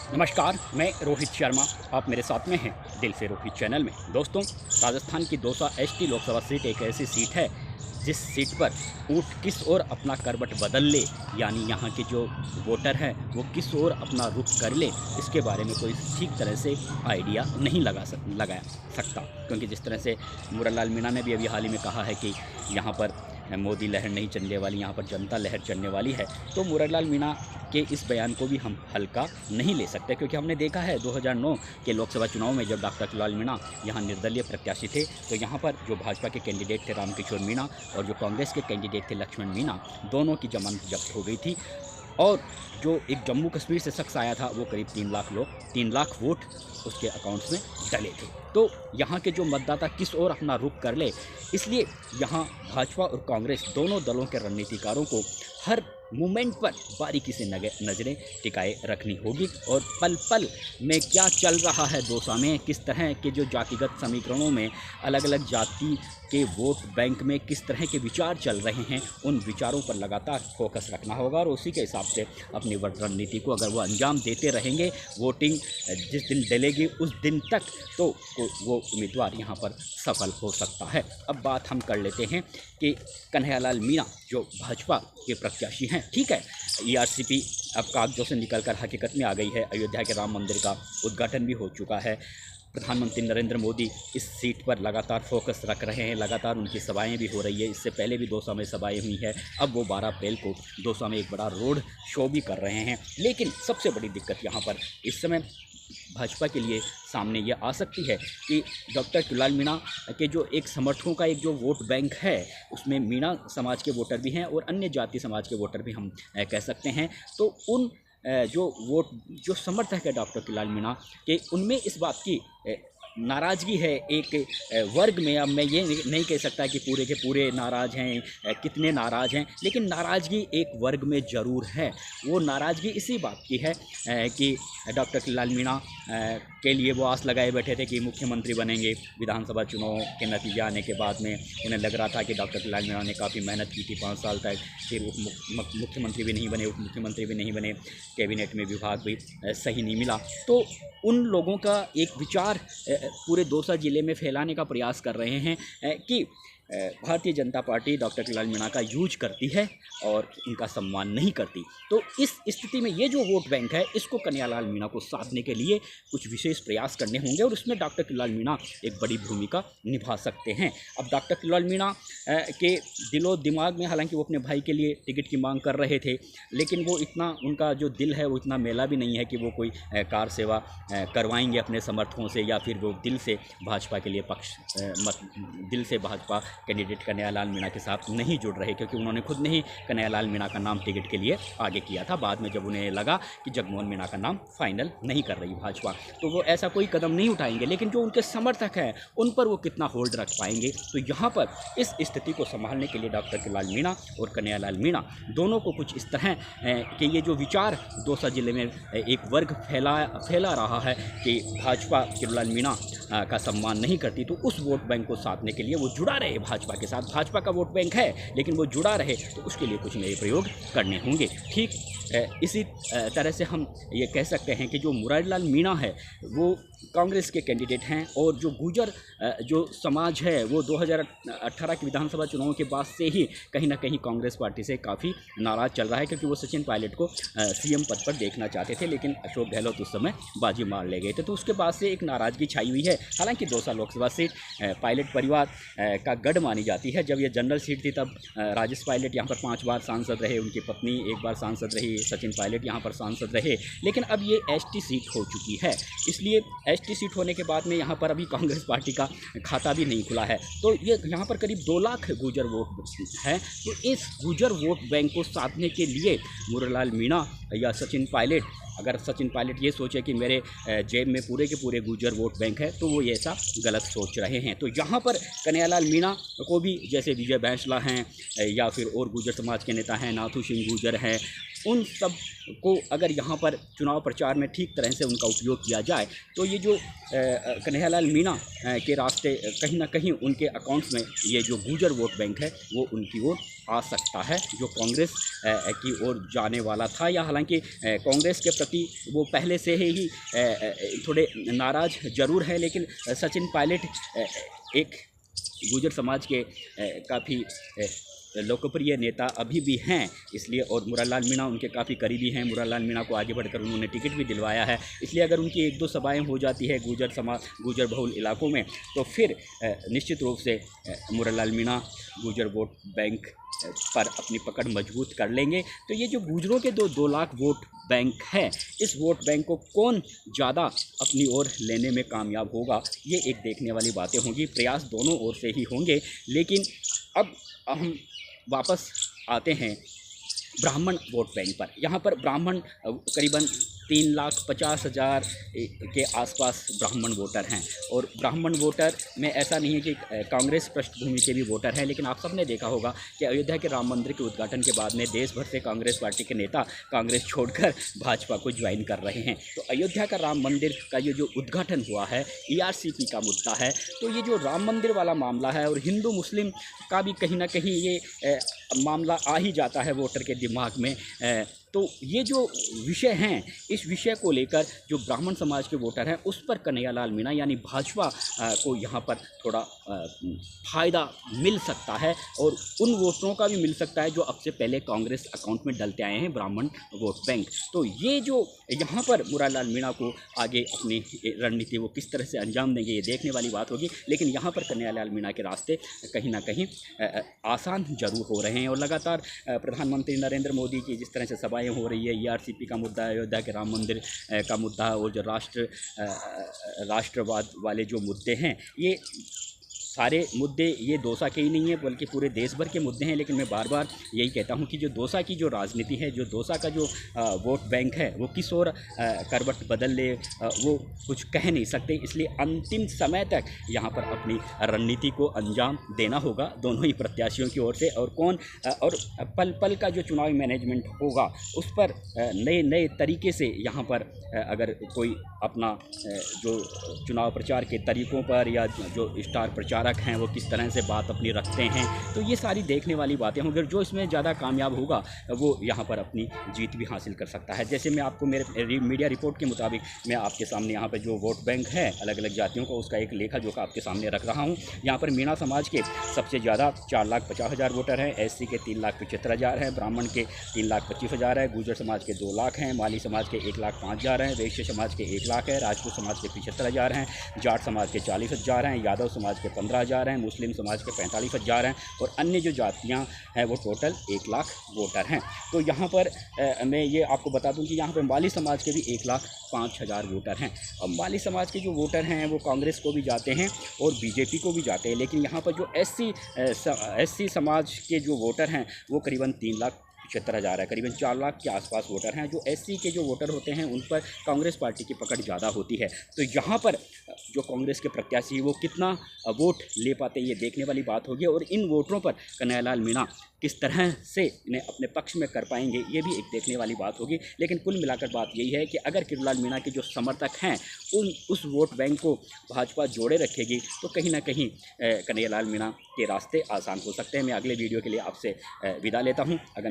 नमस्कार, मैं रोहित शर्मा। आप मेरे साथ में हैं दिल से रोहित चैनल में। दोस्तों, राजस्थान की दौसा एसटी लोकसभा सीट एक ऐसी सीट है जिस सीट पर ऊँट किस ओर अपना करवट बदल ले, यानी यहाँ के जो वोटर हैं वो किस ओर अपना रुख कर ले, इसके बारे में कोई ठीक तरह से आइडिया नहीं लगा सकता। क्योंकि जिस तरह से मुरलीलाल मीणा ने भी अभी हाल ही में कहा है कि यहाँ पर मोदी लहर नहीं चलने वाली, यहाँ पर जनता लहर चलने वाली है, तो मुरलीलाल मीणा के इस बयान को भी हम हल्का नहीं ले सकते। क्योंकि हमने देखा है 2009 के लोकसभा चुनाव में जब डॉक्टर कुणाल मीणा यहाँ निर्दलीय प्रत्याशी थे, तो यहाँ पर जो भाजपा के कैंडिडेट थे रामकिशोर मीणा और जो कांग्रेस के कैंडिडेट थे लक्ष्मण मीणा, दोनों की जमानत जब्त हो गई थी। और जो एक जम्मू कश्मीर से शख्स आया था वो करीब 3 लाख वोट उसके अकाउंट्स में डले थे। तो यहाँ के जो मतदाता किस ओर अपना रुख कर ले, इसलिए यहाँ भाजपा और कांग्रेस दोनों दलों के रणनीतिकारों को हर मूवमेंट पर बारीकी से नज़रें टिकाए रखनी होगी और पल पल में क्या चल रहा है दौसा में, किस तरह के जो जातिगत समीकरणों में अलग अलग जाति के वोट बैंक में किस तरह के विचार चल रहे हैं, उन विचारों पर लगातार फोकस रखना होगा और उसी के हिसाब से अपनी वोट रणनीति को अगर वो अंजाम देते रहेंगे, वोटिंग जिस दिन डलेगी उस दिन तक, तो वो उम्मीदवार यहाँ पर सफल हो सकता है। अब बात हम कर लेते हैं कि कन्हैयालाल मीणा जो भाजपा के प्रत्याशी हैं, ठीक है, ईआरसीपी अब कागजों से निकलकर हकीकत में आ गई है। अयोध्या के राम मंदिर का उद्घाटन भी हो चुका है। प्रधानमंत्री नरेंद्र मोदी इस सीट पर लगातार फोकस रख रहे हैं, लगातार उनकी सभाएं भी हो रही है। इससे पहले भी दौसा में सभाएं हुई हैं। अब वो 12 अप्रैल को दौसा में एक बड़ा रोड शो भी कर रहे हैं। लेकिन सबसे बड़ी दिक्कत यहाँ पर इस समय भाजपा के लिए सामने ये आ सकती है कि डॉक्टर कुणाल मीणा के जो एक समर्थकों का एक जो वोट बैंक है, उसमें मीणा समाज के वोटर भी हैं और अन्य जाति समाज के वोटर भी हम कह सकते हैं। तो उन जो समर्थक है डॉक्टर कुणाल मीणा के, उनमें इस बात की नाराज़गी है एक वर्ग में। अब मैं ये नहीं कह सकता कि पूरे के पूरे नाराज़ हैं, कितने नाराज़ हैं, लेकिन नाराज़गी एक वर्ग में ज़रूर है। वो नाराज़गी इसी बात की है कि डॉक्टर कुणाल मीणा के लिए वो आस लगाए बैठे थे कि मुख्यमंत्री बनेंगे। विधानसभा चुनाव के नतीजे आने के बाद में उन्हें लग रहा था कि डॉक्टर कुणाल मीणा ने काफ़ी मेहनत की थी 5 साल तक, फिर मुख्यमंत्री भी नहीं बने, उप मुख्यमंत्री भी नहीं बने, कैबिनेट में विभाग भी सही नहीं मिला। तो उन लोगों का एक विचार पूरे दौसा ज़िले में फैलाने का प्रयास कर रहे हैं कि भारतीय जनता पार्टी डॉक्टर कुणाल मीणा का यूज करती है और उनका सम्मान नहीं करती। तो इस स्थिति में ये जो वोट बैंक है, इसको कन्हैयालाल मीणा को साधने के लिए कुछ विशेष प्रयास करने होंगे और उसमें डॉक्टर कुणाल मीणा एक बड़ी भूमिका निभा सकते हैं। अब डॉक्टर कुणाल मीणा के दिलो दिमाग में, हालांकि वो अपने भाई के लिए टिकट की मांग कर रहे थे, लेकिन वो इतना, उनका जो दिल है वो इतना मेला भी नहीं है कि वो कोई कार सेवा करवाएंगे अपने समर्थकों से, या फिर वो दिल से भाजपा के लिए दिल से भाजपा कैंडिडेट कन्हैयालाल मीणा के साथ नहीं जुड़ रहे, क्योंकि उन्होंने खुद नहीं कन्हैयालाल मीणा का नाम टिकट के लिए आगे किया था। बाद में जब उन्हें लगा कि जगमोहन मीणा का नाम फाइनल नहीं कर रही भाजपा, तो वो ऐसा कोई कदम नहीं उठाएंगे। लेकिन जो उनके समर्थक हैं उन पर वो कितना होल्ड रख पाएंगे। तो यहाँ पर इस स्थिति को संभालने के लिए डॉक्टर कुणाल मीणा और कन्हैयालाल मीणा दोनों को कुछ इस तरह कि ये जो विचार दौसा जिले में एक वर्ग फैला रहा है कि भाजपा कुणाल मीणा का सम्मान नहीं करती, तो उस वोट बैंक को साधने के लिए वो जुड़ा रहे भाजपा के साथ। भाजपा का वोट बैंक है लेकिन वो जुड़ा रहे, तो उसके लिए कुछ नए प्रयोग करने होंगे। ठीक इसी तरह से हम ये कह सकते हैं कि जो मुरलीलाल मीणा है वो कांग्रेस के कैंडिडेट हैं और जो गुर्जर जो समाज है वो 2018 के विधानसभा चुनाव के बाद से ही कहीं ना कहीं कांग्रेस पार्टी से काफ़ी नाराज़ चल रहा है, क्योंकि वो सचिन पायलट को सीएम पद पर देखना चाहते थे, लेकिन अशोक गहलोत उस समय बाजी मार ले गए थे। तो उसके बाद से एक नाराज़गी छाई हुई है। हालांकि दौसा लोकसभा सीट पायलट परिवार का गढ़ मानी जाती है। जब ये जनरल सीट थी तब राजेश पायलट यहाँ पर 5 बार सांसद रहे, उनकी पत्नी 1 बार सांसद रही, सचिन पायलट यहाँ पर सांसद रहे। लेकिन अब ये एसटी सीट हो चुकी है, इसलिए एसटी सीट होने के बाद में यहाँ पर अभी कांग्रेस पार्टी का खाता भी नहीं खुला है। तो ये यहाँ पर करीब 2 लाख गुर्जर वोट हैं। तो इस गुर्जर वोट बैंक को साधने के लिए मुरलीलाल मीणा या सचिन पायलट, अगर सचिन पायलट ये सोचे कि मेरे जेब में पूरे के पूरे गुर्जर वोट बैंक है, तो वो ये ऐसा गलत सोच रहे हैं। तो यहाँ पर कन्हैयालाल मीणा को भी, जैसे विजय बैंसला हैं या फिर और गुर्जर समाज के नेता हैं, नाथू सिंह गुर्जर हैं, उन सब को अगर यहाँ पर चुनाव प्रचार में ठीक तरह से उनका उपयोग किया जाए, तो ये जो कन्हैयालाल मीणा के रास्ते कहीं ना कहीं उनके अकाउंट्स में ये जो गुर्जर वोट बैंक है वो उनकी ओर आ सकता है जो कांग्रेस की ओर जाने वाला था, या हालांकि कांग्रेस के प्रति वो पहले से ही थोड़े नाराज़ जरूर है, लेकिन सचिन पायलट एक गुर्जर समाज के काफ़ी लोकप्रिय नेता अभी भी हैं, इसलिए, और मुरारलाल मीणा उनके काफ़ी करीबी हैं। मुरारलाल मीणा को आगे बढ़कर उन्होंने टिकट भी दिलवाया है, इसलिए अगर उनकी 1-2 सभाएं हो जाती है गुर्जर बहुल इलाकों में, तो फिर निश्चित रूप से मुरारलाल मीणा गुर्जर वोट बैंक पर अपनी पकड़ मजबूत कर लेंगे। तो ये जो गुर्जरों के 2 लाख वोट बैंक है, इस वोट बैंक को कौन ज़्यादा अपनी ओर लेने में कामयाब होगा, ये एक देखने वाली बातें होंगी। प्रयास दोनों ओर से ही होंगे, लेकिन अब हम वापस आते हैं ब्राह्मण वोट बैंक पर। यहाँ पर ब्राह्मण करीबन 3,50,000 के आसपास ब्राह्मण वोटर हैं, और ब्राह्मण वोटर में ऐसा नहीं है कि कांग्रेस पृष्ठभूमि के भी वोटर हैं, लेकिन आप सबने देखा होगा कि अयोध्या के राम मंदिर के उद्घाटन के बाद में देश भर से कांग्रेस पार्टी के नेता कांग्रेस छोड़कर भाजपा को ज्वाइन कर रहे हैं। तो अयोध्या का राम मंदिर का ये जो उद्घाटन हुआ है, ERCP का मुद्दा है, तो ये जो राम मंदिर वाला मामला है, और हिंदू मुस्लिम का भी कहीं ना कहीं ये मामला आ ही जाता है वोटर के दिमाग में। तो ये जो विषय हैं, इस विषय को लेकर जो ब्राह्मण समाज के वोटर हैं, उस पर कन्हैयालाल मीणा यानी भाजपा को यहाँ पर थोड़ा फ़ायदा मिल सकता है, और उन वोटरों का भी मिल सकता है जो अब से पहले कांग्रेस अकाउंट में डलते आए हैं, ब्राह्मण वोट बैंक। तो ये जो यहाँ पर मुरारलाल मीणा को आगे अपनी रणनीति वो किस तरह से अंजाम देंगे, ये देखने वाली बात होगी। लेकिन यहाँ पर कन्हैयालाल मीणा के रास्ते कहीं ना कहीं आसान जरूर हो रहे हैं, और लगातार प्रधानमंत्री नरेंद्र मोदी की जिस तरह से सभाएं हो रही है, ERCP का मुद्दा, अयोध्या के राम मंदिर का मुद्दा, और जो राष्ट्रवाद वाले जो मुद्दे हैं, ये सारे मुद्दे ये दौसा के ही नहीं है बल्कि पूरे देश भर के मुद्दे हैं। लेकिन मैं बार बार यही कहता हूं कि जो दौसा की जो राजनीति है, जो दौसा का जो वोट बैंक है, वो किस ओर करवट बदल ले वो कुछ कह नहीं सकते। इसलिए अंतिम समय तक यहाँ पर अपनी रणनीति को अंजाम देना होगा दोनों ही प्रत्याशियों की ओर से, और कौन और पल पल का जो चुनावी मैनेजमेंट होगा उस पर नए नए तरीके से यहाँ पर अगर कोई अपना जो चुनाव प्रचार के तरीक़ों पर, या जो स्टार प्रचारक हैं वो किस तरह से बात अपनी रखते हैं, तो ये सारी देखने वाली बातें होंगी। जो इसमें ज़्यादा कामयाब होगा वो यहाँ पर अपनी जीत भी हासिल कर सकता है। जैसे मैं आपको मेरे मीडिया रिपोर्ट के मुताबिक मैं आपके सामने यहाँ पर जो वोट बैंक है अलग अलग जातियों का, उसका एक लेखा जोखा आपके सामने रख रहा हूँ। यहाँ पर मीणा समाज के सबसे ज़्यादा 4,50,000 वोटर हैं, SC के 3,75,000 हैं, ब्राह्मण के 3,25,000 है, गुर्जर समाज के 2 लाख हैं, माली समाज के 1,05,000 हैं, वैश्य समाज के 1 लाख है, राजपूत समाज के 75,000 हैं, जाट समाज के 40,000 हैं, यादव समाज के 15,000 हैं, मुस्लिम समाज के 45,000 हैं, और अन्य जो जातियाँ हैं वो टोटल 1 लाख वोटर हैं। तो यहाँ पर मैं ये आपको बता दूं कि यहाँ पर माली समाज के भी 1,05,000 वोटर हैं। और माली समाज के जो वोटर हैं वो कांग्रेस को भी जाते हैं और BJP को भी जाते हैं, लेकिन यहाँ पर जो SC समाज के जो वोटर हैं वो करीबन 3,75,000 है, करीबन 4 लाख के आसपास वोटर हैं। जो SC के जो वोटर होते हैं उन पर कांग्रेस पार्टी की पकड़ ज़्यादा होती है। तो यहाँ पर जो कांग्रेस के प्रत्याशी वो कितना वोट ले पाते ये देखने वाली बात होगी, और इन वोटरों पर कन्हैयालाल मीणा किस तरह से इन्हें अपने पक्ष में कर पाएंगे ये भी एक देखने वाली बात होगी। लेकिन कुल मिलाकर बात यही है कि अगर किरोड़लाल मीणा के जो समर्थक हैं उस वोट बैंक को भाजपा जोड़े रखेगी तो कहीं ना कहीं कन्हैयालाल मीणा के रास्ते आसान हो सकते हैं। मैं अगले वीडियो के लिए आपसे विदा लेता हूं। अगर